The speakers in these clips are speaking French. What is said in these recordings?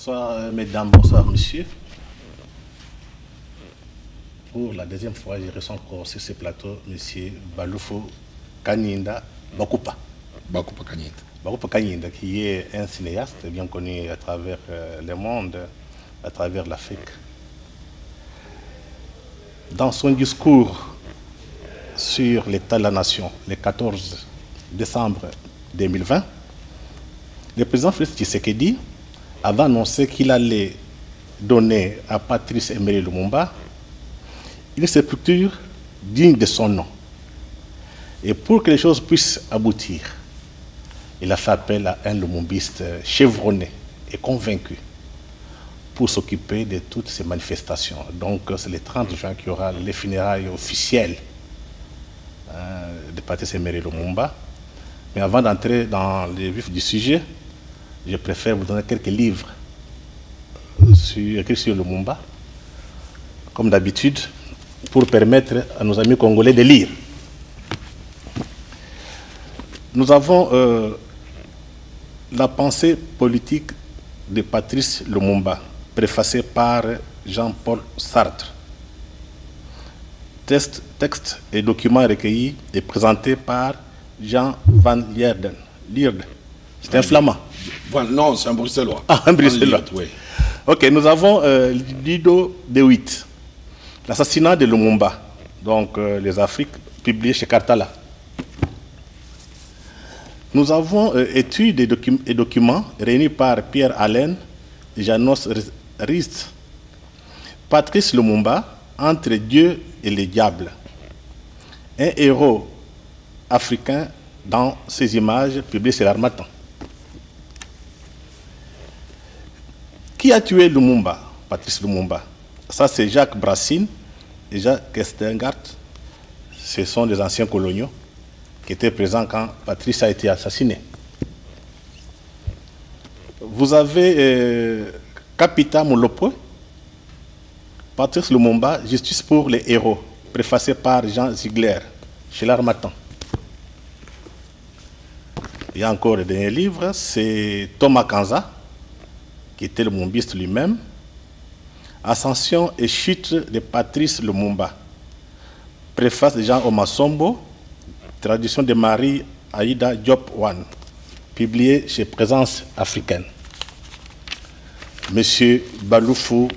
Bonsoir mesdames, bonsoir messieurs. Pour la deuxième fois, je reçois encore sur ce plateau monsieur Baloufou Kanyinda Bakupa. Bakupa Kanyinda. Bakupa Kanyinda, qui est un cinéaste bien connu à travers le monde, à travers l'Afrique. Dans son discours sur l'état de la nation, le 14 décembre 2020, le président Félix Tshisekedi avait annoncé qu'il allait donner à Patrice Emery Lumumba une sépulture digne de son nom. Et pour que les choses puissent aboutir, il a fait appel à un lumumbiste chevronné et convaincu pour s'occuper de toutes ces manifestations. Donc c'est le 30 juin qu'il y aura les funérailles officielles de Patrice Emery Lumumba. Mais avant d'entrer dans le vif du sujet, je préfère vous donner quelques livres écrits sur Lumumba, comme d'habitude, pour permettre à nos amis congolais de lire. Nous avons la pensée politique de Patrice Lumumba, préfacée par Jean-Paul Sartre. Texte et documents recueillis et présentés par Jean van Lierde. C'est un flamand. Non, c'est un bruxellois. Ah, un bruxellois. Oui. Ok, nous avons Lido de Witt, l'assassinat de Lumumba, donc les Afriques, publié chez Cartala. Nous avons études et documents réunis par Pierre Allen et Janos Rist. Patrice Lumumba, entre Dieu et le diable. Un héros africain dans ces images publiées chez l'Harmattan. Qui a tué Lumumba, Patrice Lumumba? Ça, c'est Jacques Brassine et Jacques Kestengart. Ce sont des anciens coloniaux qui étaient présents quand Patrice a été assassiné. Vous avez Capita Molopo, Patrice Lumumba, Justice pour les héros, préfacé par Jean Ziegler, chez l'Harmattan. Il y a encore le dernier livre, c'est Thomas Kanza, qui était le lumumbiste lui-même, Ascension et chute de Patrice Lumumba, préface de Jean Omasombo, traduction de Marie Aïda Diop Wan, publié chez Présence africaine. Monsieur Baloufou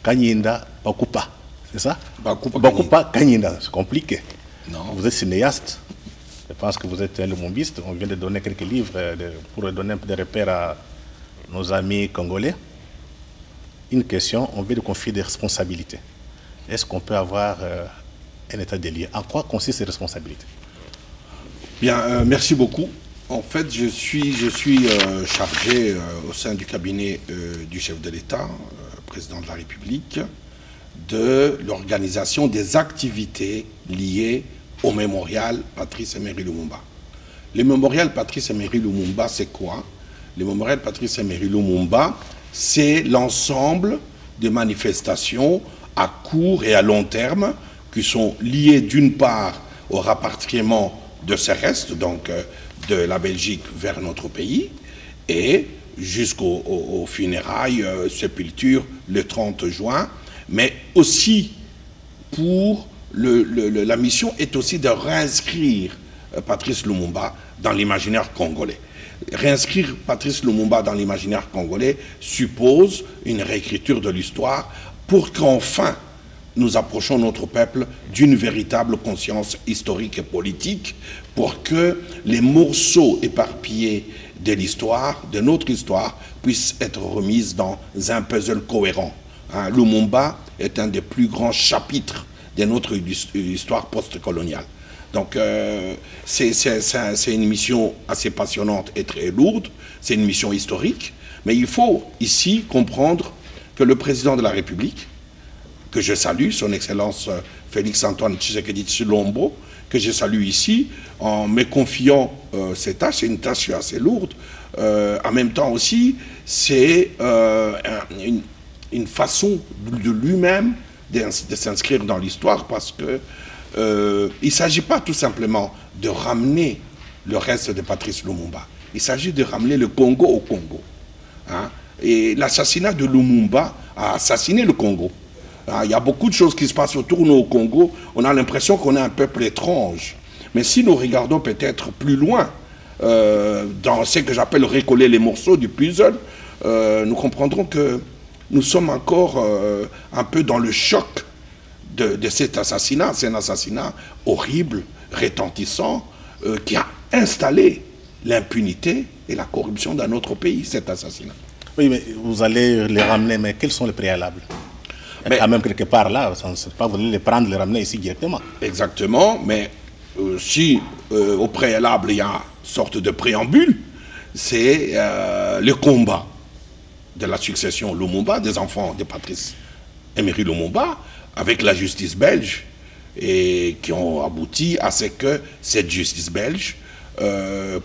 Kanyinda Bakupa, c'est ça? Bakupa Kanyinda, c'est compliqué. Non. Vous êtes cinéaste, je pense que vous êtes un lumumbiste. On vient de donner quelques livres pour donner un peu de repères à nos amis congolais. Une question, on veut de confier des responsabilités. Est-ce qu'on peut avoir un état des lieux? En quoi consistent ces responsabilités? Bien, merci beaucoup. En fait, je suis chargé au sein du cabinet du chef de l'État, président de la République, de l'organisation des activités liées au mémorial Patrice Emery Lumumba. Le mémorial Patrice Emery Lumumba, c'est quoi? Le mémorial Patrice Emery Lumumba, c'est l'ensemble de manifestations à court et à long terme qui sont liées d'une part au rapatriement de ces restes, donc de la Belgique vers notre pays, et jusqu'aux funérailles, sépulture le 30 juin, mais aussi pour la mission est aussi de réinscrire Patrice Lumumba dans l'imaginaire congolais. Réinscrire Patrice Lumumba dans l'imaginaire congolais suppose une réécriture de l'histoire pour qu'enfin nous approchons notre peuple d'une véritable conscience historique et politique, pour que les morceaux éparpillés de l'histoire, de notre histoire, puissent être remis dans un puzzle cohérent. Lumumba est un des plus grands chapitres de notre histoire post-coloniale. Donc c'est une mission assez passionnante et très lourde, c'est une mission historique, mais il faut ici comprendre que le président de la République, que je salue, son Excellence Félix-Antoine Tshisekedi Tshilombo, que je salue ici, en me confiant ces tâches, c'est une tâche assez lourde. En même temps aussi, c'est une façon de lui-même de s'inscrire dans l'histoire, parce que il ne s'agit pas tout simplement de ramener le reste de Patrice Lumumba. Il s'agit de ramener le Congo au Congo. Et l'assassinat de Lumumba a assassiné le Congo. Il y a beaucoup de choses qui se passent autour de nous au Congo. On a l'impression qu'on est un peuple étrange. Mais si nous regardons peut-être plus loin, dans ce que j'appelle recoller les morceaux du puzzle, nous comprendrons que nous sommes encore un peu dans le choc de cet assassinat. C'est un assassinat horrible, retentissant, qui a installé l'impunité et la corruption dans notre pays, cet assassinat. Oui, mais vous allez les ramener, mais quels sont les préalables? Mais quand même quelque part là, on ne sait pas, vous allez les prendre, les ramener ici directement. Exactement, mais si au préalable il y a une sorte de préambule, c'est le combat de la succession Lumumba, des enfants de Patrice Emery Lumumba, avec la justice belge, et qui ont abouti à ce que cette justice belge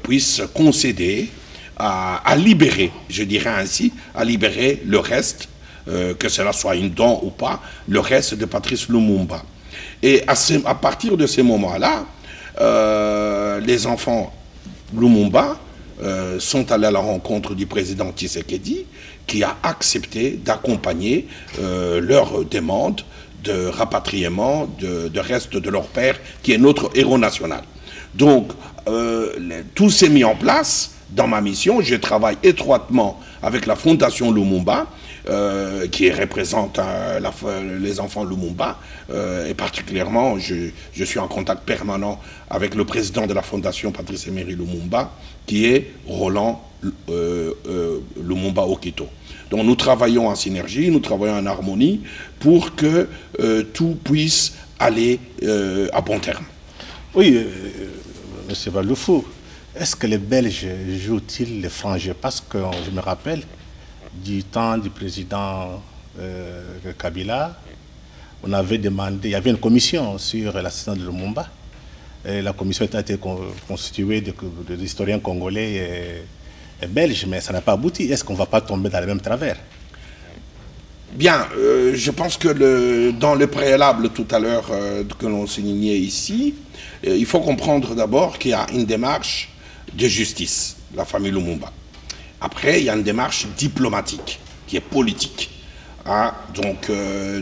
puisse concéder à libérer, je dirais ainsi, à libérer le reste, que cela soit une don ou pas, le reste de Patrice Lumumba. Et à partir de ce moment-là, les enfants Lumumba sont allés à la rencontre du président Tshisekedi, qui a accepté d'accompagner leur demande de rapatriement de reste de leur père, qui est notre héros national. Donc, tout s'est mis en place. Dans ma mission, je travaille étroitement avec la Fondation Lumumba, qui représente les enfants Lumumba, et particulièrement, je suis en contact permanent avec le président de la Fondation Patrice Emery Lumumba, qui est Roland Lumumba Okito. Donc nous travaillons en synergie, nous travaillons en harmonie pour que tout puisse aller à bon terme. Oui, M. Valoufou, est-ce que les Belges jouent-ils les francs jeux? Parce que je me rappelle du temps du président Kabila, on avait demandé, il y avait une commission sur l'assassinat de Lumumba. Et la commission a été constituée d'historiens congolais et belges, mais ça n'a pas abouti. Est-ce qu'on ne va pas tomber dans le même travers? Bien, je pense que dans le préalable tout à l'heure que l'on soulignait ici, il faut comprendre d'abord qu'il y a une démarche de justice, la famille Lumumba. Après, il y a une démarche diplomatique, qui est politique. Hein? Donc,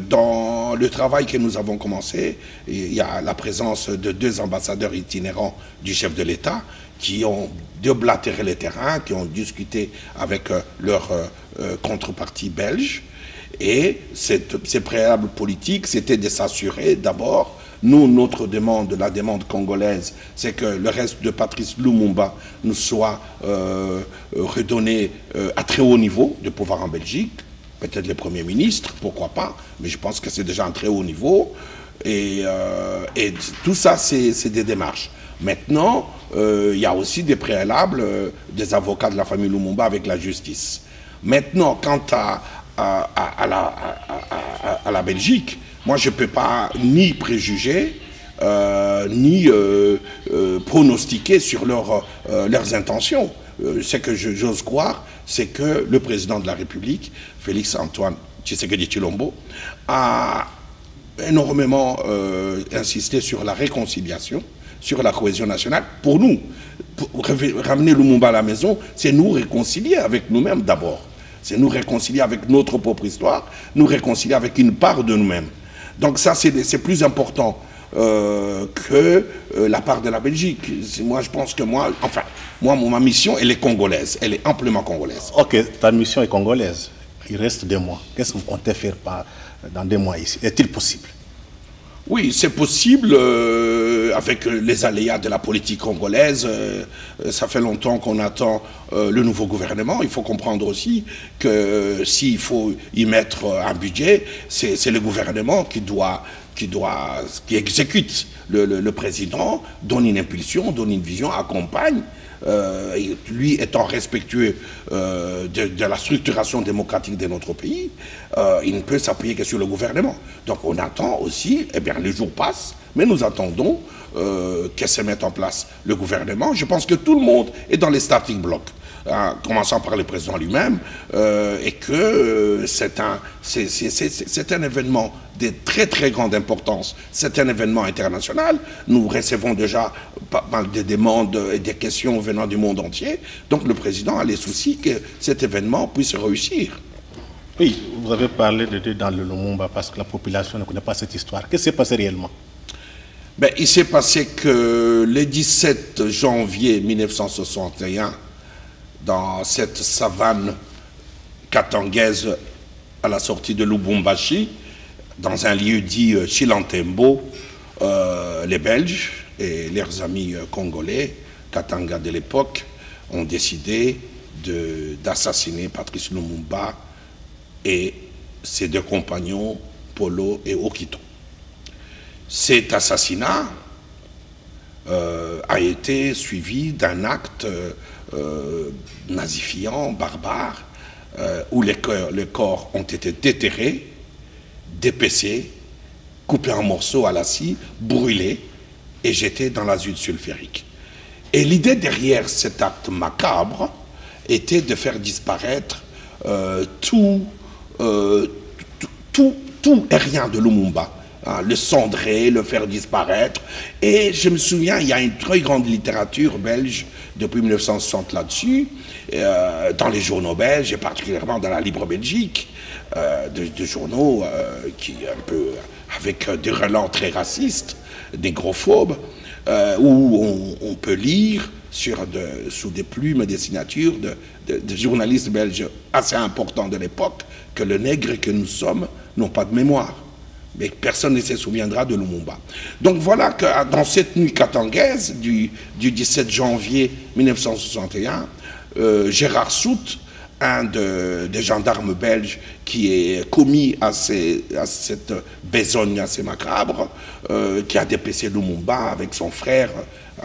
dans le travail que nous avons commencé, il y a la présence de 2 ambassadeurs itinérants du chef de l'État qui ont déblatéré le terrain, qui ont discuté avec leur contrepartie belge. Et ces préalables politiques, c'était de s'assurer d'abord, nous, notre demande, la demande congolaise, c'est que le reste de Patrice Lumumba nous soit redonné à très haut niveau de pouvoir en Belgique. Peut-être le Premier ministre, pourquoi pas, mais je pense que c'est déjà un très haut niveau. Et tout ça, c'est des démarches. Maintenant, il y a aussi des préalables des avocats de la famille Lumumba avec la justice. Maintenant, quant à la Belgique, moi je ne peux pas ni préjuger, ni pronostiquer sur leurs intentions. Ce que j'ose croire, c'est que le président de la République, Félix Antoine Tshisekedi Tshilombo, a énormément insisté sur la réconciliation, sur la cohésion nationale. Pour nous, pour ramener Lumumba à la maison, c'est nous réconcilier avec nous-mêmes d'abord. C'est nous réconcilier avec notre propre histoire, nous réconcilier avec une part de nous-mêmes. Donc ça, c'est plus important que la part de la Belgique. Moi, je pense que ma mission, elle est congolaise. Elle est amplement congolaise. Ok, ta mission est congolaise. Il reste 2 mois. Qu'est-ce que vous comptez faire dans 2 mois ici? Est-il possible? Oui, c'est possible avec les aléas de la politique congolaise. Ça fait longtemps qu'on attend le nouveau gouvernement. Il faut comprendre aussi que s'il faut y mettre un budget, c'est le gouvernement qui exécute. Le président donne une impulsion, donne une vision, accompagne. Lui étant respectueux de la structuration démocratique de notre pays, il ne peut s'appuyer que sur le gouvernement. Donc on attend aussi, eh bien les jours passent, mais nous attendons que se mette en place le gouvernement. Je pense que tout le monde est dans les starting blocks. commençant par le président lui-même, et que c'est un événement de très très grande importance. C'est un événement international. Nous recevons déjà pas mal de demandes et des questions venant du monde entier. Donc le président a les soucis que cet événement puisse réussir. Oui, vous avez parlé de deux dans le Lumumba parce que la population ne connaît pas cette histoire. Qu'est-ce qui s'est passé réellement? Ben, il s'est passé que le 17 janvier 1961, dans cette savane katangaise à la sortie de Lubumbashi, dans un lieu dit Chilantembo, les Belges et leurs amis congolais, Katanga de l'époque, ont décidé d'assassiner Patrice Lumumba et ses deux compagnons, Polo et Okito. Cet assassinat a été suivi d'un acte nazifiant, barbare, où les corps ont été déterrés, dépecés, coupés en morceaux à la scie, brûlés et jetés dans l'azur sulfurique. Et l'idée derrière cet acte macabre était de faire disparaître tout et rien de Lumumba. Le cendrer, le faire disparaître. Et je me souviens, il y a une très grande littérature belge depuis 1960 là-dessus, dans les journaux belges, et particulièrement dans la Libre Belgique, de journaux qui, un peu, avec des relents très racistes, négrophobes, où on peut lire sous des plumes et des signatures de journalistes belges assez importants de l'époque que le nègre que nous sommes n'ont pas de mémoire. Mais personne ne se souviendra de Lumumba. Donc voilà que dans cette nuit katangaise du 17 janvier 1961, Gérard Soult, un des gendarmes belges qui est commis à cette besogne assez macabre, qui a dépecé Lumumba avec son frère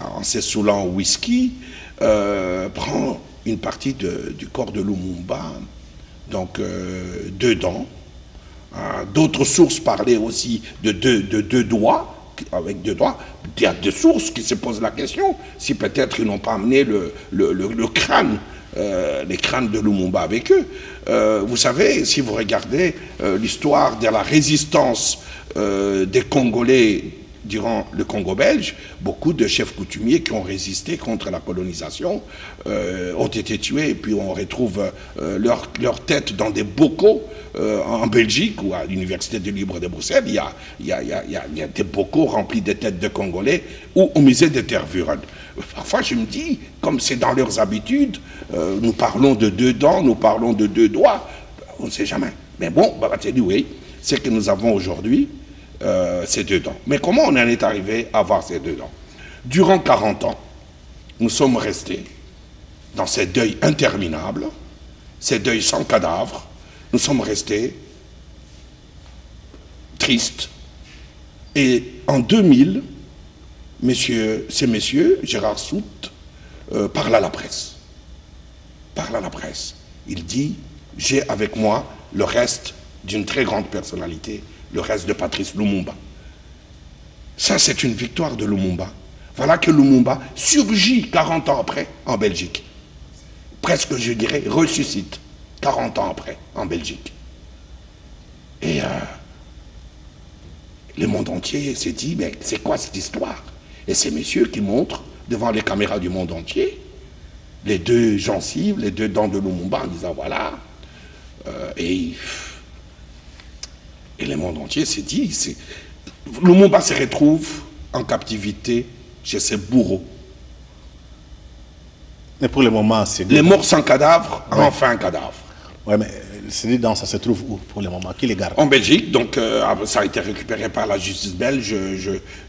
en se saoulant au whisky, prend une partie du corps de Lumumba, donc deux dents. D'autres sources parlaient aussi de deux doigts, avec deux doigts. Il y a des sources qui se posent la question si peut-être ils n'ont pas amené le crâne, les crânes de Lumumba avec eux. Vous savez, si vous regardez l'histoire de la résistance des Congolais durant le Congo belge, beaucoup de chefs coutumiers qui ont résisté contre la colonisation ont été tués, et puis on retrouve leur tête dans des bocaux en Belgique ou à l'Université de Libre de Bruxelles. Il y a des bocaux remplis de têtes de Congolais ou au musée de Tervuren. Parfois je me dis, comme c'est dans leurs habitudes, nous parlons de deux dents, nous parlons de deux doigts, on ne sait jamais. Mais bon, oui, c'est que nous avons aujourd'hui ces deux dents. Mais comment on en est arrivé à avoir ces deux dents? Durant 40 ans, nous sommes restés dans ces deuils interminables, ces deuils sans cadavre. Nous sommes restés tristes. Et en 2000, ces messieurs, Gérard Soult, parle à la presse. Parle à la presse. Il dit, j'ai avec moi le reste d'une très grande personnalité, le reste de Patrice Lumumba. Ça, c'est une victoire de Lumumba. Voilà que Lumumba surgit 40 ans après en Belgique. Presque, je dirais, ressuscite 40 ans après en Belgique. Et le monde entier s'est dit, mais c'est quoi cette histoire? Et ces messieurs qui montrent devant les caméras du monde entier les deux gencives, les deux dents de Lumumba en disant voilà. Et le monde entier s'est dit, Lumumba se retrouve en captivité chez ses bourreaux. Mais pour le moment, c'est... Les morts sans cadavre, ouais. Enfin un cadavre. Oui, mais ces dents, ça se trouve où pour le moment? Qui les garde? En Belgique, donc ça a été récupéré par la justice belge.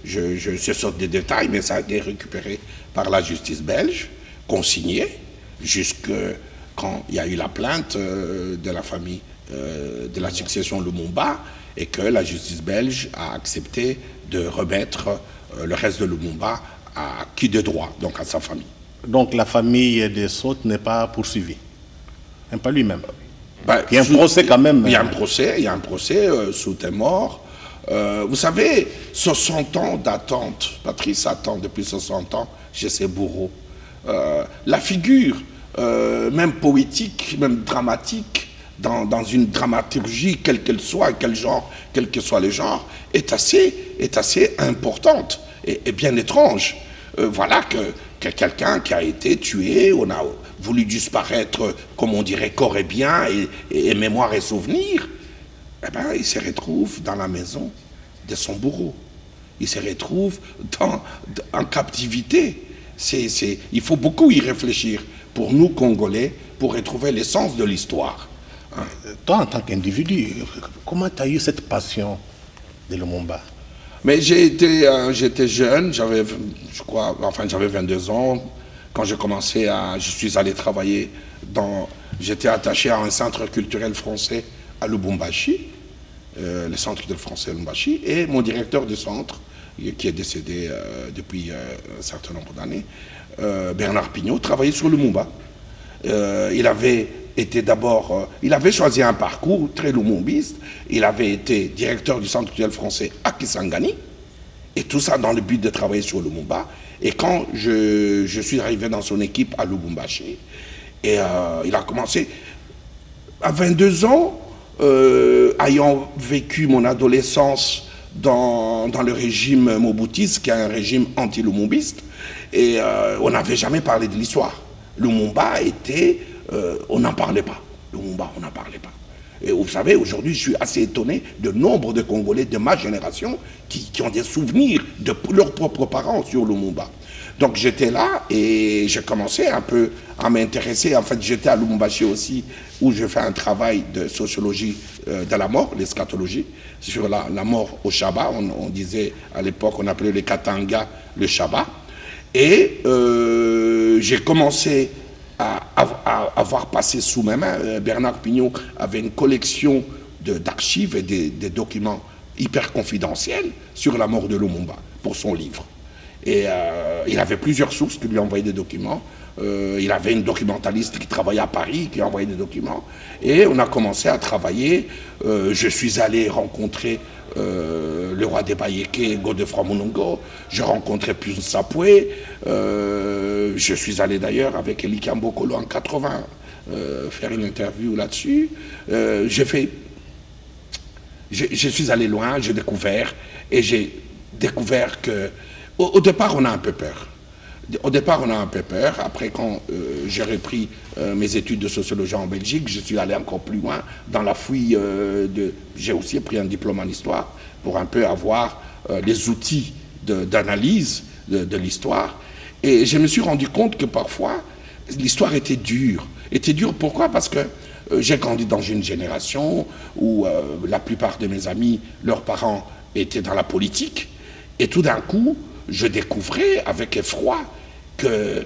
Je saute des détails, mais ça a été récupéré par la justice belge, consigné, jusque quand il y a eu la plainte de la famille de la succession Lumumba, et que la justice belge a accepté de remettre le reste de Lumumba à qui de droit, donc à sa famille. Donc la famille des Soult n'est pas poursuivie, même pas lui-même. Ben, il y a un procès quand même. Il y a un procès, Soult est mort. Vous savez, 60 ans d'attente, Patrice attend depuis 60 ans chez ses bourreaux. La figure même poétique, même dramatique, dans une dramaturgie, quelle qu'elle soit, quel que soit le genre, est assez importante et bien étrange. Voilà que quelqu'un qui a été tué, on a voulu disparaître, comme on dirait, corps et bien, et mémoire et souvenir, eh ben, il se retrouve dans la maison de son bourreau. Il se retrouve en captivité. Il faut beaucoup y réfléchir pour nous, Congolais, pour retrouver l'essence de l'histoire. Hein. Toi, en tant qu'individu, comment tu as eu cette passion de Lumumba? Mais j'étais jeune, j'avais 22 ans. Quand j'ai commencé je suis allé travailler j'étais attaché à un centre culturel français à Lubumbashi, le centre culturel français à Lubumbashi, et mon directeur du centre, qui est décédé depuis un certain nombre d'années, Bernard Pignot, travaillait sur Lumumba. Il avait choisi un parcours très lumumbiste. Il avait été directeur du centre culturel français à Kisangani, et tout ça dans le but de travailler sur Lumumba. Et quand je suis arrivé dans son équipe à Lubumbashi, et il a commencé à 22 ans, ayant vécu mon adolescence dans le régime mobutiste, qui est un régime anti-lumumbiste, et on n'avait jamais parlé de l'histoire. Lumumba on n'en parlait pas. Lumumba, on n'en parlait pas. Et vous savez, aujourd'hui, je suis assez étonné de nombre de Congolais de ma génération qui ont des souvenirs de leurs propres parents sur Lumumba. Donc j'étais là et j'ai commencé un peu à m'intéresser. En fait, j'étais à Lubumbashi aussi, où je fais un travail de sociologie de la mort, l'eschatologie, sur la mort au Shabbat. On disait, à l'époque, on appelait les Katanga le Shabbat. Et j'ai commencé à avoir passé sous mes mains. Bernard Pignot avait une collection d'archives et des documents hyper confidentiels sur la mort de Lumumba pour son livre. Et il avait plusieurs sources qui lui envoyaient des documents. Il avait une documentaliste qui travaillait à Paris, qui envoyait des documents. Et on a commencé à travailler. Je suis allé rencontrer le roi des Bayéké, Godefroy Monongo. Je rencontrais Pius Sapoué. Je suis allé d'ailleurs avec Eli Kambokolo en 80 faire une interview là-dessus. Je suis allé loin, j'ai découvert. Et j'ai découvert que au départ, on a un peu peur. Après, quand j'ai repris mes études de sociologie en Belgique, je suis allé encore plus loin dans la fouille J'ai aussi pris un diplôme en histoire pour un peu avoir les outils d'analyse de l'histoire. Et je me suis rendu compte que parfois, l'histoire était dure. Pourquoi? Parce que j'ai grandi dans une génération où la plupart de mes amis, leurs parents étaient dans la politique. Et tout d'un coup, je découvrais avec effroi que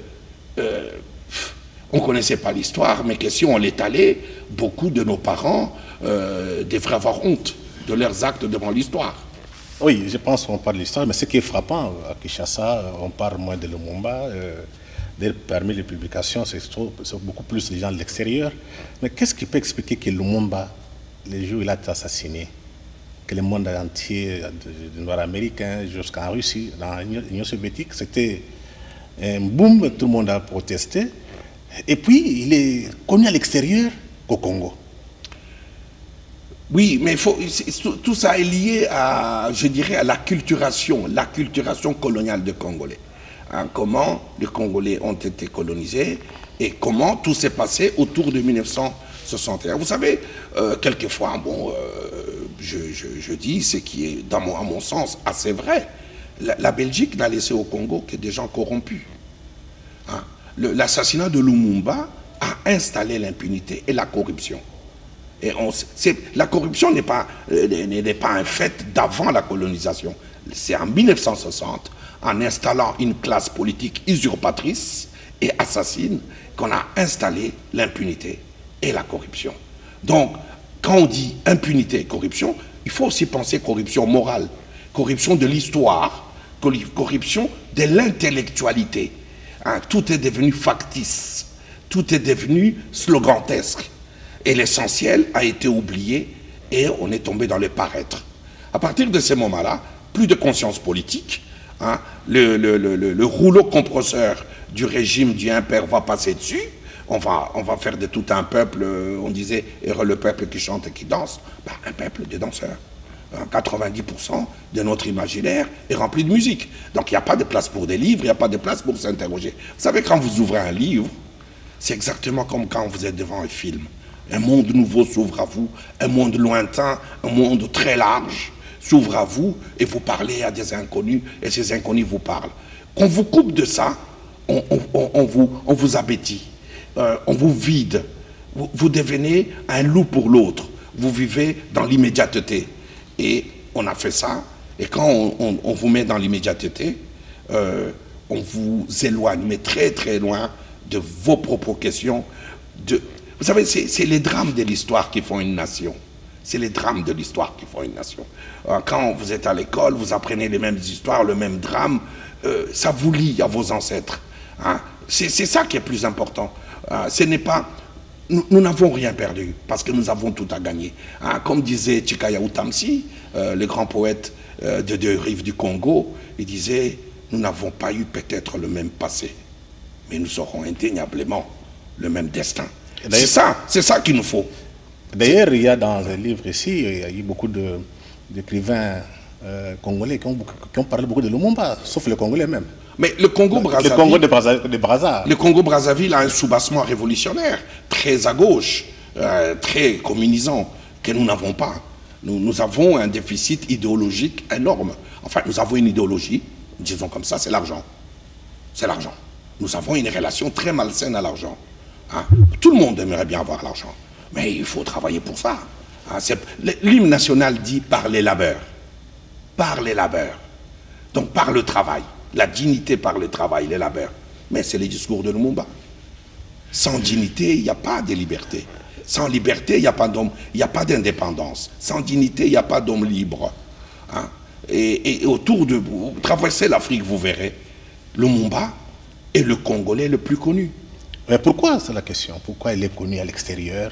on ne connaissait pas l'histoire, mais que si on l'étalait, beaucoup de nos parents devraient avoir honte de leurs actes devant l'histoire. Oui, je pense qu'on parle de l'histoire, mais ce qui est frappant, à Kinshasa, on parle moins de Lumumba. Parmi les publications, c'est beaucoup plus les gens de l'extérieur. Mais qu'est-ce qui peut expliquer que Lumumba, les jours où il a été assassiné, que le monde entier, du Nord-Américain jusqu'en Russie, dans l'Union soviétique, c'était un boom, tout le monde a protesté. Et puis, il est connu à l'extérieur qu'au Congo. Oui, mais tout ça est lié à, je dirais, à l'acculturation coloniale des Congolais. Hein, comment les Congolais ont été colonisés et comment tout s'est passé autour de 1961. Vous savez, quelquefois, je dis ce qui est, à mon sens, assez vrai. La Belgique n'a laissé au Congo que des gens corrompus. Hein? L'assassinat de Lumumba a installé l'impunité et la corruption. Et la corruption n'est pas un fait d'avant la colonisation. C'est en 1960, en installant une classe politique usurpatrice et assassine, qu'on a installé l'impunité et la corruption. Donc, quand on dit impunité et corruption, il faut aussi penser corruption morale, corruption de l'histoire, corruption de l'intellectualité. Hein, tout est devenu factice, tout est devenu slogantesque. Et l'essentiel a été oublié et on est tombé dans le paraître. À partir de ces moments-là, plus de conscience politique, hein, le rouleau compresseur du régime du impère va passer dessus, on va faire de tout un peuple, on disait, heureux le peuple qui chante et qui danse, ben, un peuple de danseurs. 90% de notre imaginaire est rempli de musique. Donc il n'y a pas de place pour des livres, il n'y a pas de place pour s'interroger. Vous savez, quand vous ouvrez un livre, c'est exactement comme quand vous êtes devant un film. Un monde nouveau s'ouvre à vous, un monde lointain, un monde très large s'ouvre à vous et vous parlez à des inconnus et ces inconnus vous parlent. Qu'on vous coupe de ça, on vous abétit, on vous vide. Vous devenez un loup pour l'autre. Vous vivez dans l'immédiateté. Et on a fait ça. Et quand on vous met dans l'immédiateté, on vous éloigne, mais très très loin de vos propres questions. Vous savez, c'est les drames de l'histoire qui font une nation. C'est les drames de l'histoire qui font une nation. Quand vous êtes à l'école, vous apprenez les mêmes histoires, le même drame, ça vous lie à vos ancêtres. Hein? C'est ça qui est plus important. Ce n'est pas... Nous n'avons rien perdu, parce que nous avons tout à gagner. Hein? Comme disait Tshikaya Tamsi, le grand poète de deux rives du Congo, il disait, nous n'avons pas eu peut-être le même passé, mais nous aurons indéniablement le même destin. C'est ça qu'il nous faut. D'ailleurs, il y a dans un livre ici, il y a eu beaucoup d'écrivains congolais qui ont parlé beaucoup de Lumumba, sauf le Congolais même. Mais le Congo-Brazzaville... Le Congo de Brazza. Le Congo-Brazzaville a un soubassement révolutionnaire, très à gauche, très communisant, que nous n'avons pas. Nous avons un déficit idéologique énorme. Enfin, nous avons une idéologie, disons comme ça, c'est l'argent. C'est l'argent. Nous avons une relation très malsaine à l'argent. Hein? Tout le monde aimerait bien avoir l'argent. Mais il faut travailler pour ça. Hein? L'hymne national dit par les labeurs. Par les labeurs. Donc par le travail. La dignité par le travail, les labeurs. Mais c'est le discours de Lumumba. Sans dignité, il n'y a pas de liberté. Sans liberté, il n'y a pas d'homme, il n'y a pas d'indépendance. Sans dignité, il n'y a pas d'homme libre. Hein? Et autour de vous, traversez l'Afrique, vous verrez, Lumumba est le Congolais le plus connu. Mais pourquoi, c'est la question? Pourquoi il est connu à l'extérieur,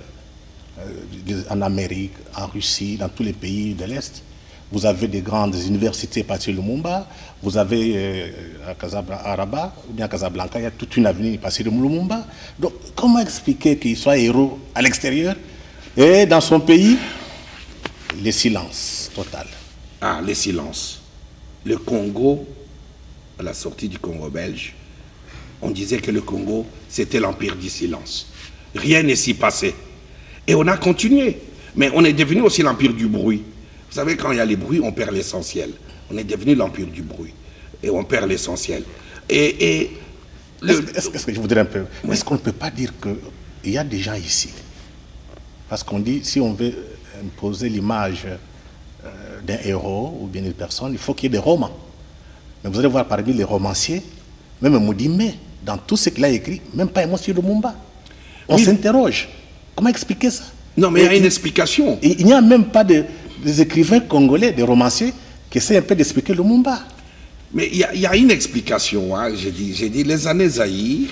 en Amérique, en Russie, dans tous les pays de l'Est? Vous avez des grandes universités parties de Lumumba, vous avez à Rabat, ou bien à Casablanca, il y a toute une avenue passée de Lumumba. Donc, comment expliquer qu'il soit héros à l'extérieur et dans son pays, le silence total? Ah, le silence. Le Congo, à la sortie du Congo belge, on disait que le Congo, c'était l'empire du silence. Rien n'est s'y passé. Et on a continué. Mais on est devenu aussi l'empire du bruit. Vous savez, quand il y a les bruits, on perd l'essentiel. On est devenu l'empire du bruit. Et on perd l'essentiel. Est-ce que je voudrais un peu... Oui. Est-ce qu'on ne peut pas dire qu'il y a des gens ici? Parce qu'on dit, si on veut imposer l'image d'un héros ou bien d'une personne, il faut qu'il y ait des romans. Mais vous allez voir parmi les romanciers, même Moudimé, dans tout ce qu'il a écrit, même pas Monsieur Lumumba. On s'interroge. Comment expliquer ça? Non, mais il y a une explication. Il n'y a même pas des écrivains congolais, des romanciers, qui essaient un peu d'expliquer Lumumba. Mais il y a une explication. Hein. J'ai dit, les années Zaïre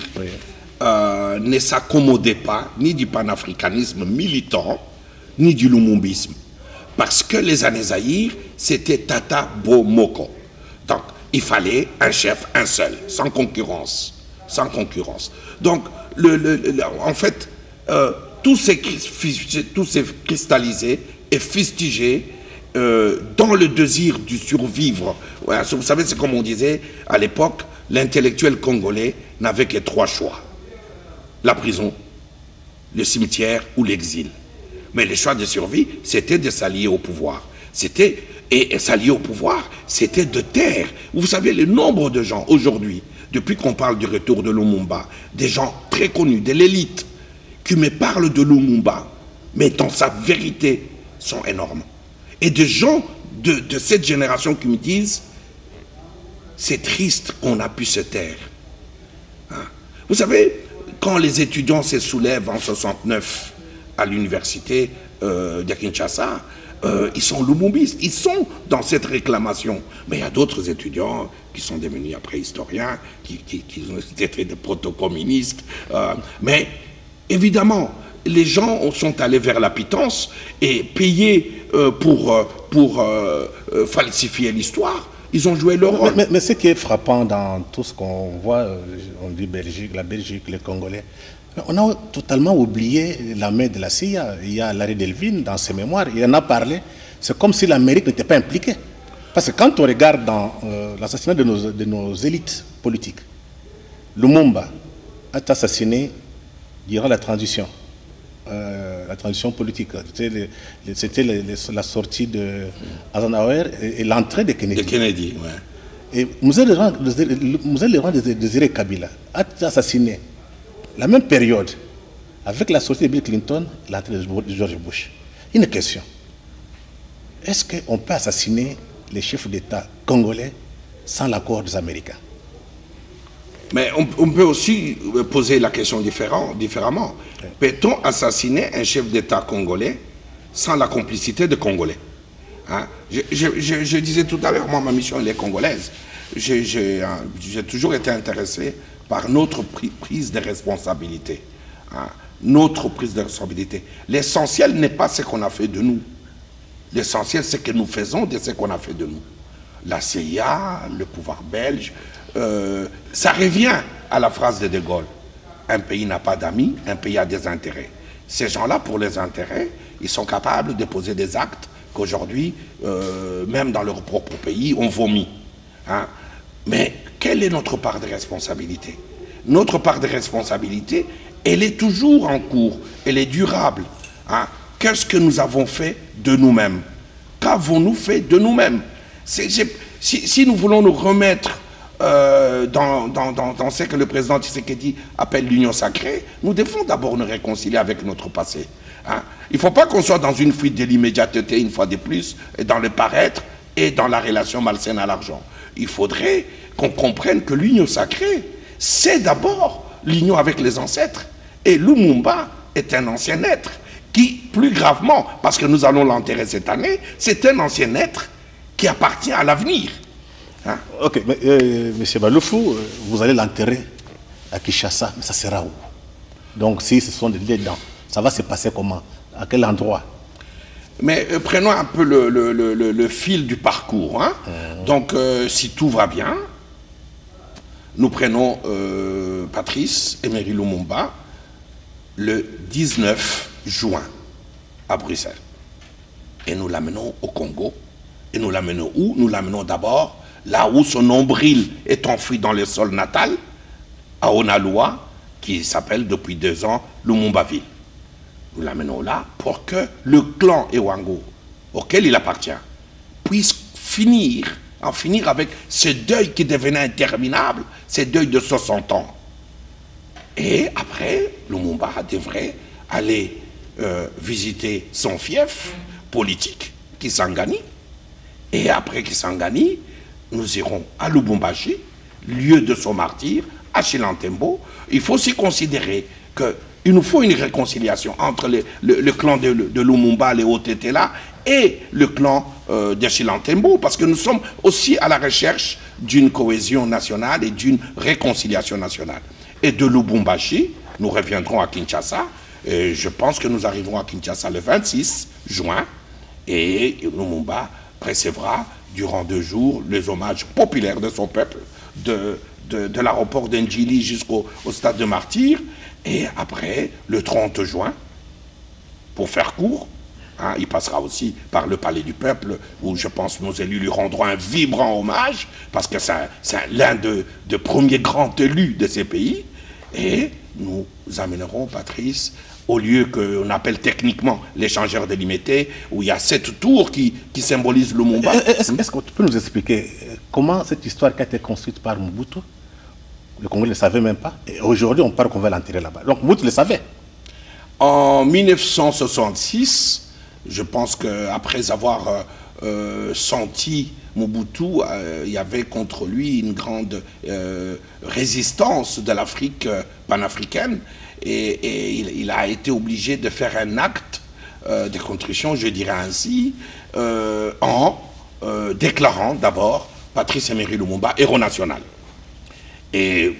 ne s'accommodaient pas ni du panafricanisme militant, ni du lumumbisme. Parce que les années Zaïre, c'était Tata Bomoko. Donc, il fallait un chef, un seul, sans concurrence. Sans concurrence. Donc, en fait, tout s'est cristallisé et fustigé dans le désir du survivre. Ouais, vous savez, c'est comme on disait à l'époque, l'intellectuel congolais n'avait que 3 choix. La prison, le cimetière ou l'exil. Mais le choix de survie, c'était de s'allier au pouvoir. Et s'allier au pouvoir, c'était de taire. Vous savez, le nombre de gens aujourd'hui, depuis qu'on parle du retour de Lumumba, des gens très connus, de l'élite, qui me parlent de Lumumba, mais dans sa vérité, sont énormes. Et des gens de cette génération qui me disent, c'est triste qu'on a pu se taire. Hein? Vous savez, quand les étudiants se soulèvent en 69 à l'université de Kinshasa, ils sont lumumbistes, ils sont dans cette réclamation. Mais il y a d'autres étudiants qui sont devenus après historiens, qui ont été des proto-communistes. Mais évidemment, les gens sont allés vers la pitance et payés pour falsifier l'histoire. Ils ont joué leur rôle. Mais ce qui est frappant dans tout ce qu'on voit, on dit Belgique, la Belgique, les Congolais, On a totalement oublié la main de la CIA. Il y a Larry Delvin dans ses mémoires, il en a parlé. C'est comme si l'Amérique n'était pas impliquée. Parce que quand on regarde dans l'assassinat de nos élites politiques, Lumumba a été assassiné durant la transition politique. C'était la sortie de Eisenhower et l'entrée de Kennedy. De Kennedy, ouais. Et Mzee Laurent Désiré Kabila a été assassiné la même période avec la sortie de Bill Clinton et l'entrée de George Bush. Une question. Est-ce qu'on peut assassiner les chefs d'État congolais sans l'accord des Américains? Mais on peut aussi poser la question différemment. Peut-on assassiner un chef d'État congolais sans la complicité de Congolais? Hein? Je disais tout à l'heure, moi, ma mission, elle est congolaise. J'ai toujours été intéressé par notre prise de responsabilité. Hein? Notre prise de responsabilité. L'essentiel n'est pas ce qu'on a fait de nous. L'essentiel, c'est ce que nous faisons de ce qu'on a fait de nous. La CIA, le pouvoir belge, ça revient à la phrase de De Gaulle. Un pays n'a pas d'amis, un pays a des intérêts. Ces gens-là, pour les intérêts, ils sont capables de poser des actes qu'aujourd'hui, même dans leur propre pays, on vomit. Hein? Mais quelle est notre part de responsabilité? Notre part de responsabilité, elle est toujours en cours, elle est durable. Hein? Qu'est-ce que nous avons fait de nous-mêmes? Qu'avons-nous fait de nous-mêmes? Si nous voulons nous remettre dans ce que le président Tshisekedi appelle l'union sacrée, nous devons d'abord nous réconcilier avec notre passé. Hein? Il ne faut pas qu'on soit dans une fuite de l'immédiateté une fois de plus, et dans le paraître et dans la relation malsaine à l'argent. Il faudrait qu'on comprenne que l'union sacrée, c'est d'abord l'union avec les ancêtres. Et Lumumba est un ancien être qui, plus gravement, parce que nous allons l'enterrer cette année, c'est un ancien être qui appartient à l'avenir. Hein? Ok, mais M. Baloufou, vous allez l'enterrer à Kinshasa, mais ça sera où? Donc si ce sont des dents, ça va se passer comment? À quel endroit? Mais prenons un peu le fil du parcours. Hein? Donc si tout va bien, nous prenons Patrice Emery Lumumba le 19 juin à Bruxelles. Et nous l'amenons au Congo. Et nous l'amenons où? Nous l'amenons d'abord là où son nombril est enfoui dans le sol natal, à Onaloa, qui s'appelle depuis 2 ans Lumumbaville. Nous l'amenons là pour que le clan Ewango, auquel il appartient, puisse en finir avec ce deuil qui devenait interminable, ce deuil de 60 ans. Et après, Lumumba devrait aller visiter son fief politique, Kisangani. Et après Kisangani, nous irons à Lubumbashi, lieu de son martyre, à Chilantembo. Il faut aussi considérer qu'il nous faut une réconciliation entre le clan de Lumumba, les Otetela, et le clan de Chilantembo, parce que nous sommes aussi à la recherche d'une cohésion nationale et d'une réconciliation nationale. Et de Lubumbashi, nous reviendrons à Kinshasa, et je pense que nous arriverons à Kinshasa le 26 juin, et Lumumba recevra durant 2 jours les hommages populaires de son peuple, de l'aéroport d'Ndjili jusqu'au stade de martyr, et après, le 30 juin, pour faire court, hein, il passera aussi par le Palais du Peuple, où je pense que nos élus lui rendront un vibrant hommage, parce que c'est l'un des premiers grands élus de ces pays, et nous amènerons Patrice au lieu qu'on appelle techniquement l'échangeur délimité, où il y a 7 tours qui symbolisent Lumumba. Est-ce que tu peux nous expliquer comment cette histoire qui a été construite par Mobutu, le Congolais ne le savait même pas, et aujourd'hui on parle qu'on va l'enterrer là-bas. Donc Mobutu le savait. En 1966, je pense qu'après avoir senti Mobutu, il y avait contre lui une grande résistance de l'Afrique panafricaine, et il a été obligé de faire un acte de contrition, je dirais ainsi, en déclarant d'abord Patrice Emery Lumumba héros national. Et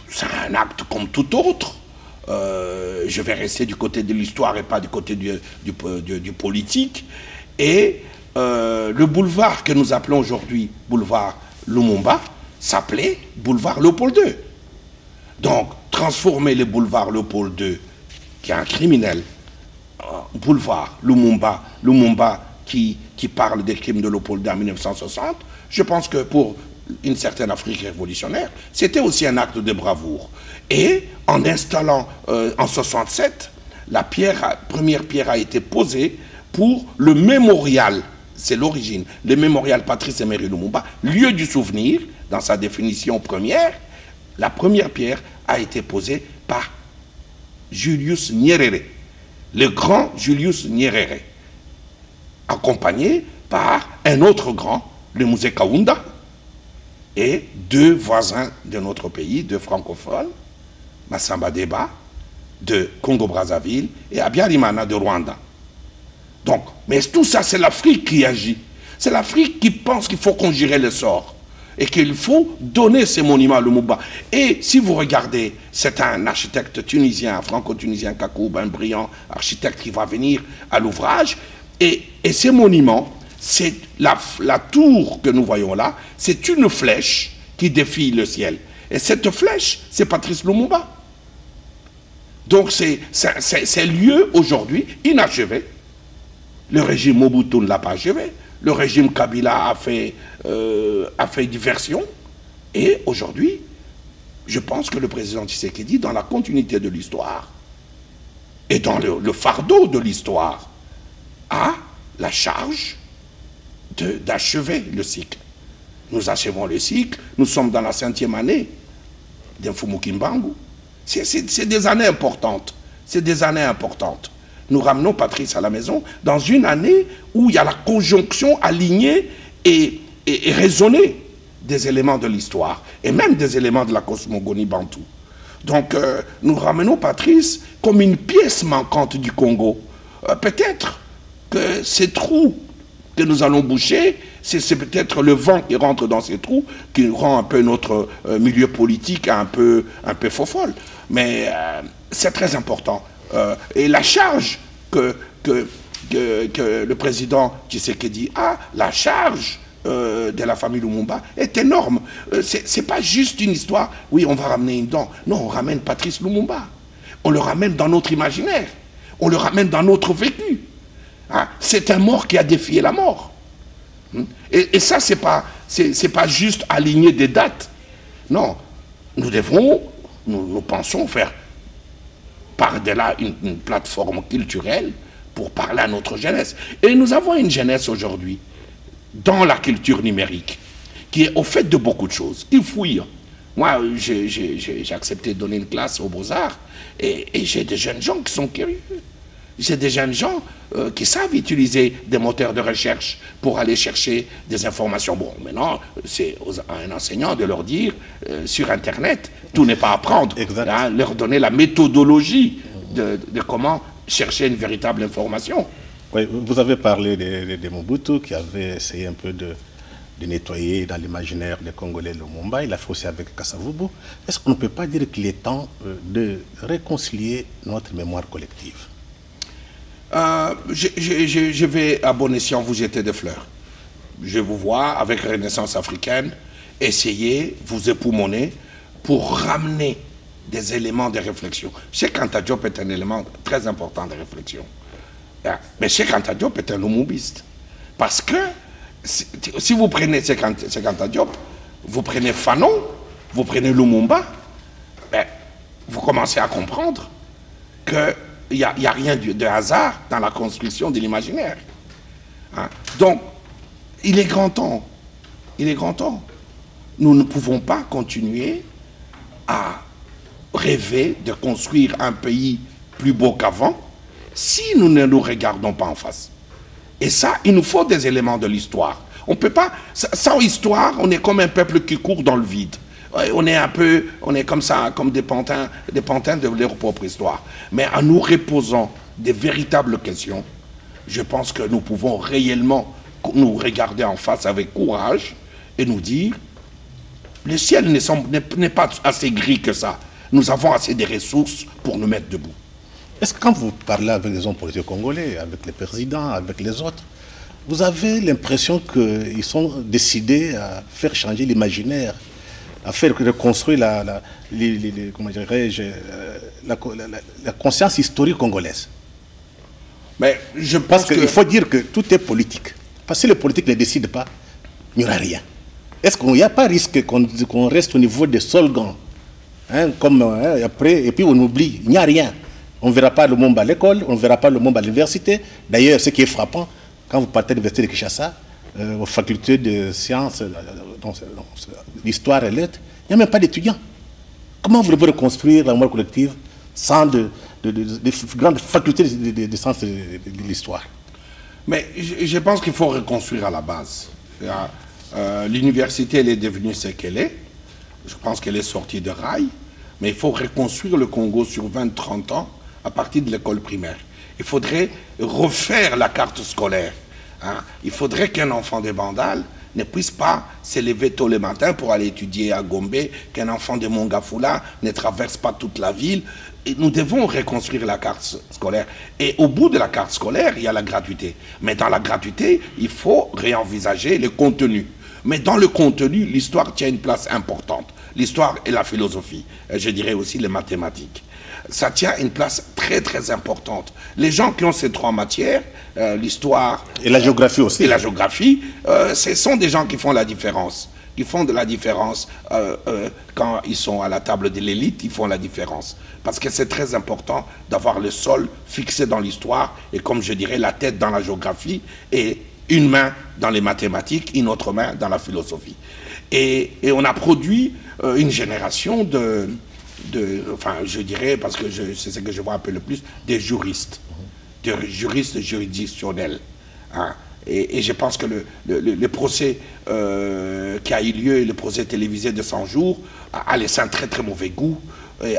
c'est un acte comme tout autre. Je vais rester du côté de l'histoire et pas du côté du politique. Et le boulevard que nous appelons aujourd'hui boulevard Lumumba s'appelait boulevard Léopold II. Donc transformer le boulevard Léopold II, qui est un criminel, boulevard Lumumba qui parle des crimes de Léopold II en 1960, je pense que pour une certaine Afrique révolutionnaire, c'était aussi un acte de bravoure. Et en installant en 67, la première pierre a été posée pour le mémorial, c'est l'origine, le mémorial Patrice Emery Lumumba, lieu du souvenir, dans sa définition première. La première pierre a été posée par Julius Nyerere, le grand Julius Nyerere, accompagné par un autre grand, le Musée Kaunda, et deux voisins de notre pays, deux francophones, Massamba Deba de Congo-Brazzaville et Habyarimana de Rwanda. Donc, mais tout ça, c'est l'Afrique qui agit. C'est l'Afrique qui pense qu'il faut conjurer le sort et qu'il faut donner ces monuments à Lumumba. Et si vous regardez, c'est un architecte tunisien, franco-tunisien, Kakoub, un brillant architecte qui va venir à l'ouvrage. Et ces monuments, c'est la tour que nous voyons là, c'est une flèche qui défie le ciel. Et cette flèche, c'est Patrice Lumumba. Donc c'est un lieu aujourd'hui inachevé. Le régime Mobutu ne l'a pas achevé. Le régime Kabila a fait diversion. Et aujourd'hui, je pense que le président Tshisekedi, dans la continuité de l'histoire, et dans le fardeau de l'histoire, a la charge d'achever le cycle. Nous achevons le cycle, nous sommes dans la 5e année d'Mfumu Kimbangu. C'est des années importantes. C'est des années importantes. Nous ramenons Patrice à la maison dans une année où il y a la conjonction alignée et raisonnée des éléments de l'histoire et même des éléments de la cosmogonie bantou. Donc nous ramenons Patrice comme une pièce manquante du Congo. Peut-être que ces trous que nous allons boucher, c'est peut-être le vent qui rentre dans ces trous qui rend un peu notre milieu politique un peu faux-folle. Mais c'est très important. Et la charge que le président Tshisekedi a, la charge de la famille Lumumba est énorme. C'est pas juste une histoire, oui, on va ramener une dent. Non, on ramène Patrice Lumumba. On le ramène dans notre imaginaire. On le ramène dans notre vécu. Hein? C'est un mort qui a défié la mort. Et ça, c'est pas juste aligner des dates. Non, nous pensons faire par-delà une plateforme culturelle pour parler à notre jeunesse. Et nous avons une jeunesse aujourd'hui dans la culture numérique qui est au fait de beaucoup de choses. Ils fouillent. Moi, j'ai accepté de donner une classe aux Beaux-Arts et j'ai des jeunes gens qui sont curieux. J'ai des jeunes gens qui savent utiliser des moteurs de recherche pour aller chercher des informations. Bon, maintenant, c'est à un enseignant de leur dire, sur Internet, tout n'est pas à apprendre. Hein, leur donner la méthodologie de comment chercher une véritable information. Oui, vous avez parlé de Mobutu qui avait essayé un peu de nettoyer dans l'imaginaire des Congolais Lumumba. Il a fait aussi avec Kasavubu. Est-ce qu'on ne peut pas dire qu'il est temps de réconcilier notre mémoire collective? Je vais à bon escient vous jeter des fleurs. Je vous vois avec Renaissance africaine essayer, vous époumoner pour ramener des éléments de réflexion. Cheikh Anta Diop est un élément très important de réflexion. Mais Cheikh Anta Diop est un lumubiste. Parce que si vous prenez Cheikh Anta Diop, vous prenez Fanon, vous prenez Lumumba, ben, vous commencez à comprendre que il n'y a rien de hasard dans la construction de l'imaginaire. Hein? Donc, il est grand temps. Il est grand temps. Nous ne pouvons pas continuer à rêver de construire un pays plus beau qu'avant si nous ne nous regardons pas en face. Et ça, il nous faut des éléments de l'histoire. On peut pas... Sans histoire, on est comme un peuple qui court dans le vide. On est comme ça, comme des pantins de leur propre histoire. Mais en nous reposant des véritables questions, je pense que nous pouvons réellement nous regarder en face avec courage et nous dire, le ciel n'est pas assez gris que ça. Nous avons assez de ressources pour nous mettre debout. Est-ce que quand vous parlez avec les hommes politiques congolais, avec les présidents, avec les autres, vous avez l'impression qu'ils sont décidés à faire changer l'imaginaire à faire reconstruire comment dirais-je, la conscience historique congolaise. Mais je pense Parce qu'il faut dire que tout est politique. Parce que si le politique ne décide pas, il n'y aura rien. Est-ce qu'il n'y a pas risque qu'on reste au niveau des slogans, hein, comme après, et puis on oublie, il n'y a rien. On ne verra pas le monde à l'école, on ne verra pas le monde à l'université. D'ailleurs, ce qui est frappant, quand vous partez de l'université de Kinshasa, aux facultés de sciences, d'histoire et lettres, il n'y a même pas d'étudiants. Comment vous voulez reconstruire la mémoire collective sans de grandes facultés de sciences de l'histoire? Mais je pense qu'il faut reconstruire à la base. L'université, elle est devenue ce qu'elle est. Je pense qu'elle est sortie de rail. Mais il faut reconstruire le Congo sur 20-30 ans à partir de l'école primaire. Il faudrait refaire la carte scolaire. Hein. Il faudrait qu'un enfant de Bandal ne puisse pas se lever tôt le matin pour aller étudier à Gombe, qu'un enfant de Mongafula ne traverse pas toute la ville. Et nous devons reconstruire la carte scolaire. Et au bout de la carte scolaire, il y a la gratuité. Mais dans la gratuité, il faut réenvisager le contenu. Mais dans le contenu, l'histoire tient une place importante. L'histoire et la philosophie, je dirais aussi les mathématiques. Ça tient une place très très importante. Les gens qui ont ces trois matières, l'histoire... Et la géographie aussi. Et la géographie, ce sont des gens qui font la différence. Qui font de la différence quand ils sont à la table de l'élite, ils font la différence. Parce que c'est très important d'avoir le sol fixé dans l'histoire et comme je dirais, la tête dans la géographie et une main dans les mathématiques, une autre main dans la philosophie. Et on a produit une génération enfin je dirais, parce que c'est ce que je vois un peu le plus, des juristes juridictionnels. Hein. Et je pense que le procès qui a eu lieu, le procès télévisé de 100 jours, a laissé un très très mauvais goût,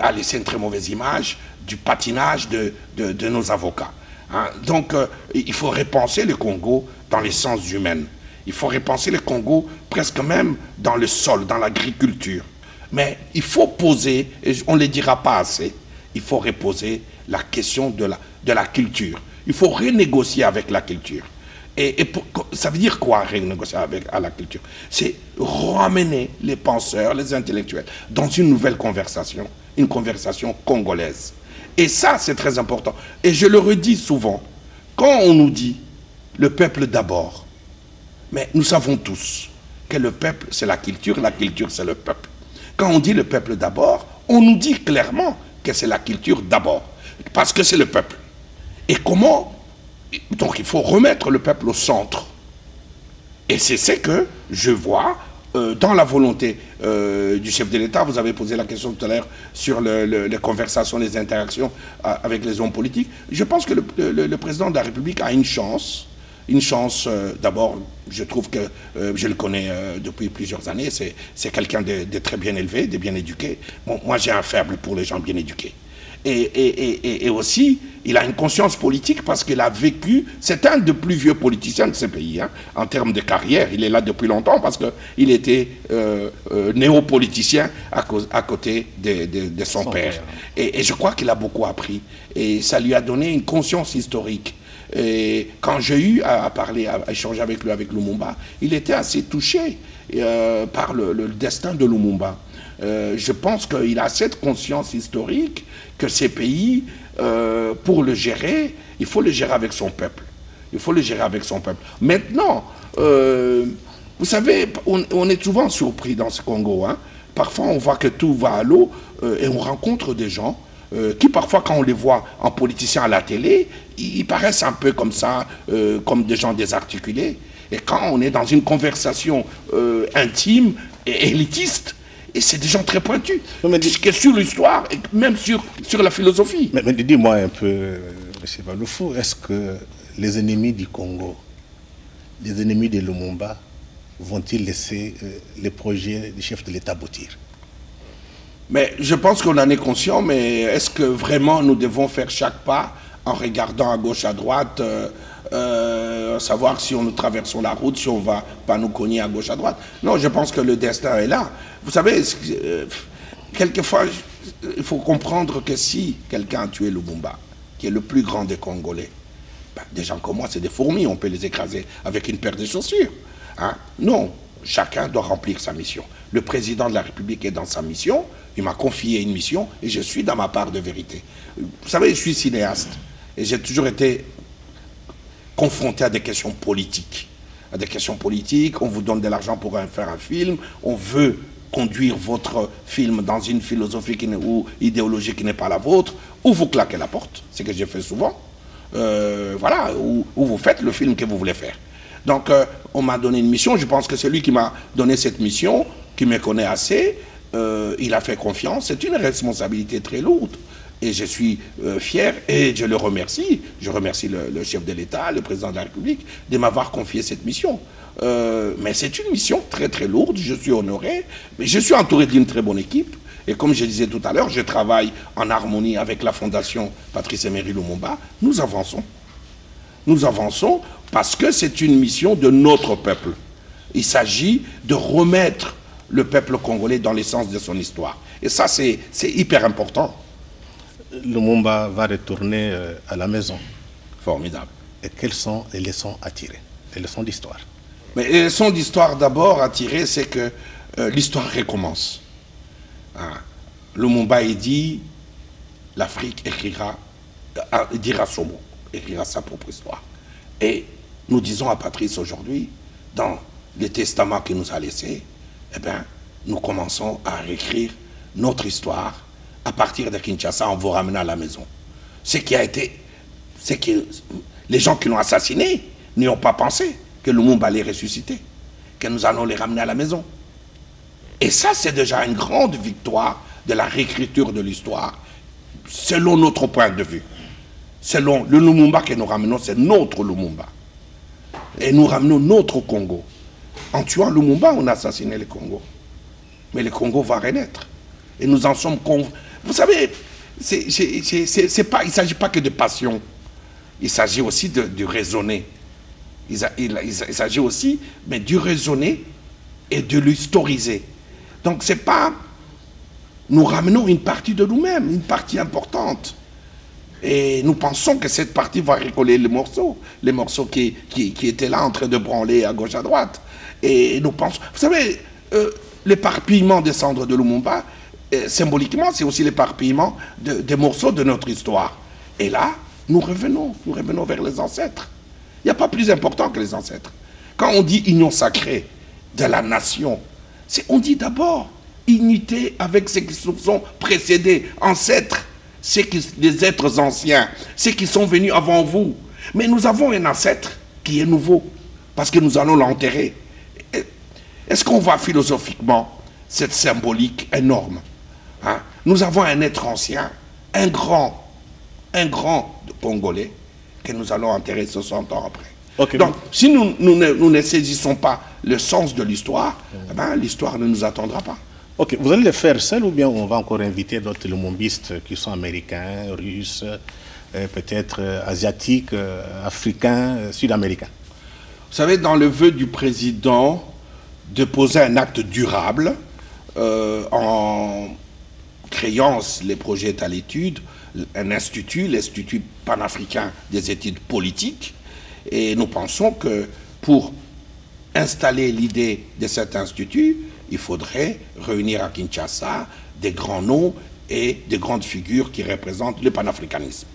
a laissé une très mauvaise image du patinage de nos avocats. Hein. Donc il faut repenser le Congo dans les sens humains. Il faut repenser le Congo presque même dans le sol, dans l'agriculture. Mais il faut poser, et on ne le dira pas assez, il faut reposer la question de la culture. Il faut renégocier avec la culture. Ça veut dire quoi, renégocier avec la culture? C'est ramener les penseurs, les intellectuels, dans une nouvelle conversation, une conversation congolaise. Et ça, c'est très important. Et je le redis souvent, quand on nous dit « le peuple d'abord », mais nous savons tous que le peuple, c'est la culture, c'est le peuple. Quand on dit le peuple d'abord, on nous dit clairement que c'est la culture d'abord, parce que c'est le peuple. Et comment? Donc il faut remettre le peuple au centre. Et c'est ce que je vois dans la volonté du chef de l'État. Vous avez posé la question tout à l'heure sur les conversations, les interactions avec les hommes politiques. Je pense que le président de la République a une chance. Une chance, d'abord, je trouve que je le connais depuis plusieurs années, c'est quelqu'un de très bien élevé, de bien éduqué. Bon, moi, j'ai un faible pour les gens bien éduqués. Et aussi, il a une conscience politique parce qu'il a vécu, c'est un des plus vieux politiciens de ce pays, hein, en termes de carrière. Il est là depuis longtemps parce qu'il était néo-politicien à côté de son père. Et je crois qu'il a beaucoup appris. Et ça lui a donné une conscience historique. Et quand j'ai eu à parler, à échanger avec lui, avec Lumumba, il était assez touché par le destin de Lumumba. Je pense qu'il a cette conscience historique que ces pays, pour le gérer, il faut le gérer avec son peuple. Il faut le gérer avec son peuple. Maintenant, vous savez, on est souvent surpris dans ce Congo. Hein. Parfois, on voit que tout va à l'eau et on rencontre des gens qui parfois, quand on les voit en politiciens à la télé, ils paraissent un peu comme ça, comme des gens désarticulés. Et quand on est dans une conversation intime et élitiste, et c'est des gens très pointus, que sur l'histoire et même sur la philosophie. Mais dis-moi un peu, M. Baloufou, est-ce que les ennemis du Congo, les ennemis de Lumumba, vont-ils laisser les projets du chef de l'État aboutir? Mais je pense qu'on en est conscient, mais est-ce que vraiment nous devons faire chaque pas en regardant à gauche, à droite, savoir si nous traversons la route, si on ne va pas nous cogner à gauche, à droite? Non, je pense que le destin est là. Vous savez, quelquefois, il faut comprendre que si quelqu'un a tué Lumumba, qui est le plus grand des Congolais, ben, des gens comme moi, c'est des fourmis, on peut les écraser avec une paire de chaussures. Hein? Non. chacun doit remplir sa mission. Le président de la République est dans sa mission, il m'a confié une mission et je suis dans ma part de vérité. Vous savez, je suis cinéaste et j'ai toujours été confronté à des questions politiques. À des questions politiques, on vous donne de l'argent pour faire un film, on veut conduire votre film dans une philosophie ou idéologie qui n'est pas la vôtre, ou vous claquez la porte, c'est ce que j'ai fait souvent, voilà, ou vous faites le film que vous voulez faire. Donc, on m'a donné une mission, je pense que c'est lui qui m'a donné cette mission, qui me connaît assez, il a fait confiance, c'est une responsabilité très lourde. Et je suis fier et je le remercie. Je remercie le chef de l'État, le président de la République, de m'avoir confié cette mission. Mais c'est une mission très très lourde, je suis honoré, mais je suis entouré d'une très bonne équipe. Et comme je disais tout à l'heure, je travaille en harmonie avec la Fondation Patrice Emery Lumumba. Nous avançons. Nous avançons parce que c'est une mission de notre peuple. Il s'agit de remettre le peuple congolais dans l'essence de son histoire. Et ça, c'est hyper important. Lumumba va retourner à la maison. Formidable. Et quelles sont les leçons à tirer? Les leçons d'histoire. Mais les leçons d'histoire d'abord à tirer, c'est que l'histoire recommence. Hein. Lumumba il dit, l'Afrique dira son mot, écrira sa propre histoire. Et nous disons à Patrice aujourd'hui, dans les testaments qu'il nous a laissés, eh bien, nous commençons à réécrire notre histoire. À partir de Kinshasa, on vous ramène à la maison. Ce qui a été, c'est que les gens qui l'ont assassiné n'y ont pas pensé que Lumumba allait ressusciter, que nous allons les ramener à la maison. Et ça, c'est déjà une grande victoire de la réécriture de l'histoire, selon notre point de vue. Selon le Lumumba que nous ramenons, c'est notre Lumumba. Et nous ramenons notre Congo. En tuant Lumumba, on a assassiné le Congo. Mais le Congo va renaître. Et nous en sommes convaincus. Vous savez, il ne s'agit pas que de passion. Il s'agit aussi de raisonner. Il s'agit aussi mais du raisonner et de l'historiser. Donc c'est pas... Nous ramenons une partie de nous-mêmes, une partie importante. Et nous pensons que cette partie va recoller les morceaux qui étaient là en train de branler à gauche à droite. Et nous pensons... Vous savez, l'éparpillement des cendres de Lumumba, symboliquement, c'est aussi l'éparpillement des morceaux de notre histoire. Et là, nous revenons vers les ancêtres. Il n'y a pas plus important que les ancêtres. Quand on dit union sacrée de la nation, on dit d'abord unité avec ceux qui se sont précédés, ancêtres, les êtres anciens, ceux qui sont venus avant vous. Mais nous avons un ancêtre qui est nouveau, parce que nous allons l'enterrer. Est-ce qu'on voit philosophiquement cette symbolique énorme? Hein? Nous avons un être ancien, un grand Congolais, que nous allons enterrer 60 ans après. Okay. Donc, si nous ne saisissons pas le sens de l'histoire, eh ben, l'histoire ne nous attendra pas. Ok, vous allez le faire seul ou bien on va encore inviter d'autres lumumbistes qui sont américains, russes, peut-être asiatiques, africains, sud-américains? Vous savez, dans le vœu du président de poser un acte durable en créant les projets à l'étude, un institut, l'Institut panafricain des études politiques, et nous pensons que pour installer l'idée de cet institut, il faudrait réunir à Kinshasa des grands noms et des grandes figures qui représentent le panafricanisme.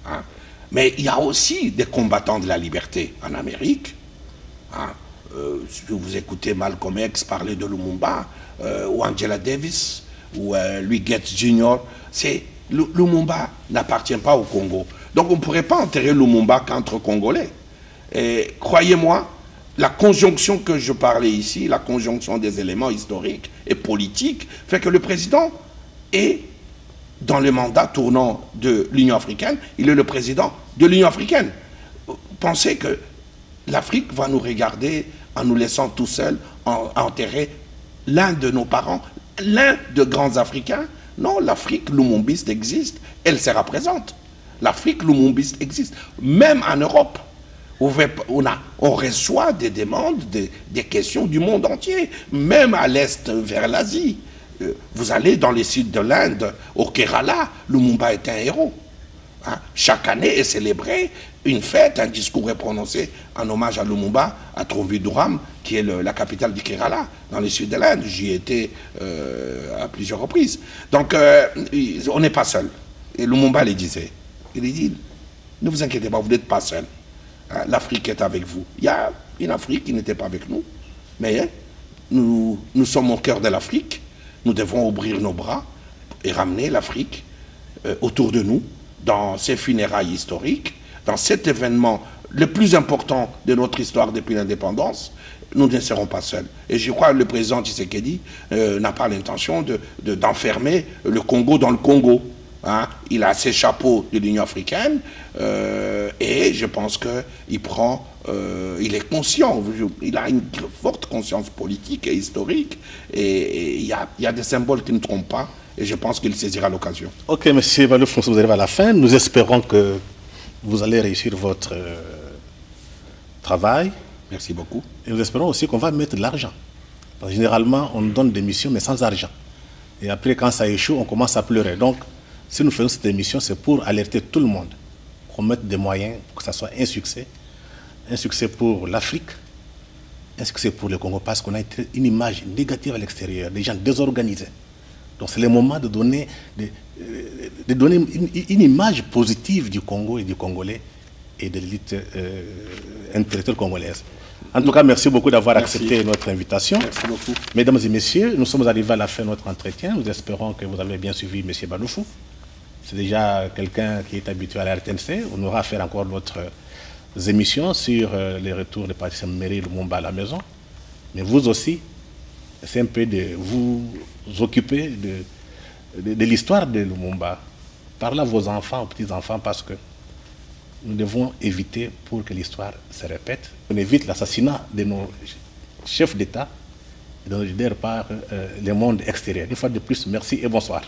Hein? Mais il y a aussi des combattants de la liberté en Amérique. Hein? Si vous écoutez Malcolm X parler de Lumumba, ou Angela Davis, ou Louis Gates Jr., Lumumba n'appartient pas au Congo. Donc on ne pourrait pas enterrer Lumumba qu'entre Congolais. Et croyez-moi, la conjonction que je parlais ici, la conjonction des éléments historiques et politiques, fait que le président est dans le mandat tournant de l'Union africaine, il est le président de l'Union africaine. Pensez que l'Afrique va nous regarder en nous laissant tout seuls enterrer l'un de nos parents, l'un de grands Africains. Non, l'Afrique lumumbiste existe, elle sera présente. L'Afrique lumumbiste existe, même en Europe. On reçoit des demandes, des questions du monde entier, même à l'est vers l'Asie. Vous allez dans les sites de l'Inde, au Kerala, Lumumba est un héros. hein, chaque année est célébrée une fête, un discours est prononcé en hommage à Lumumba, à Tronvi-Durham, qui est la capitale du Kerala, dans le sud de l'Inde. J'y ai été à plusieurs reprises. Donc, on n'est pas seul. Et Lumumba le disait. Il dit, ne vous inquiétez pas, vous n'êtes pas seul. Hein, l'Afrique est avec vous. Il y a une Afrique qui n'était pas avec nous, mais nous sommes au cœur de l'Afrique. Nous devons ouvrir nos bras et ramener l'Afrique autour de nous, dans ces funérailles historiques, dans cet événement le plus important de notre histoire depuis l'indépendance. Nous ne serons pas seuls. Et je crois que le président Tshisekedi n'a pas l'intention d'enfermer le Congo dans le Congo. Hein. Il a ses chapeaux de l'Union africaine et je pense qu'il prend, il est conscient, il a une forte conscience politique et historique et il y a des symboles qui ne trompent pas et je pense qu'il saisira l'occasion. Ok, M. Valouf, vous arrivez à la fin. Nous espérons que vous allez réussir votre travail. Merci beaucoup. Et nous espérons aussi qu'on va mettre de l'argent. Généralement, on donne des missions, mais sans argent. Et après, quand ça échoue, on commence à pleurer. Donc, si nous faisons cette émission, c'est pour alerter tout le monde, qu'on mette des moyens pour que ça soit un succès pour l'Afrique, un succès pour le Congo, parce qu'on a une image négative à l'extérieur, des gens désorganisés. Donc c'est le moment de donner, une image positive du Congo et du Congolais et de l'élite intellectuelle congolaise. En tout cas, merci beaucoup d'avoir accepté notre invitation. Merci beaucoup. Mesdames et messieurs, nous sommes arrivés à la fin de notre entretien. Nous espérons que vous avez bien suivi M. Baloufou. C'est déjà quelqu'un qui est habitué à la RTNC. On aura à faire encore d'autres émissions sur les retours de Patrice Emery Lumumba à la maison. Mais vous aussi, c'est un peu de vous occuper de l'histoire de Lumumba. Parlez à vos enfants, aux petits-enfants, parce que nous devons éviter pour que l'histoire se répète. On évite l'assassinat de nos chefs d'État et de nos leaders par le monde extérieur. Une fois de plus, merci et bonsoir.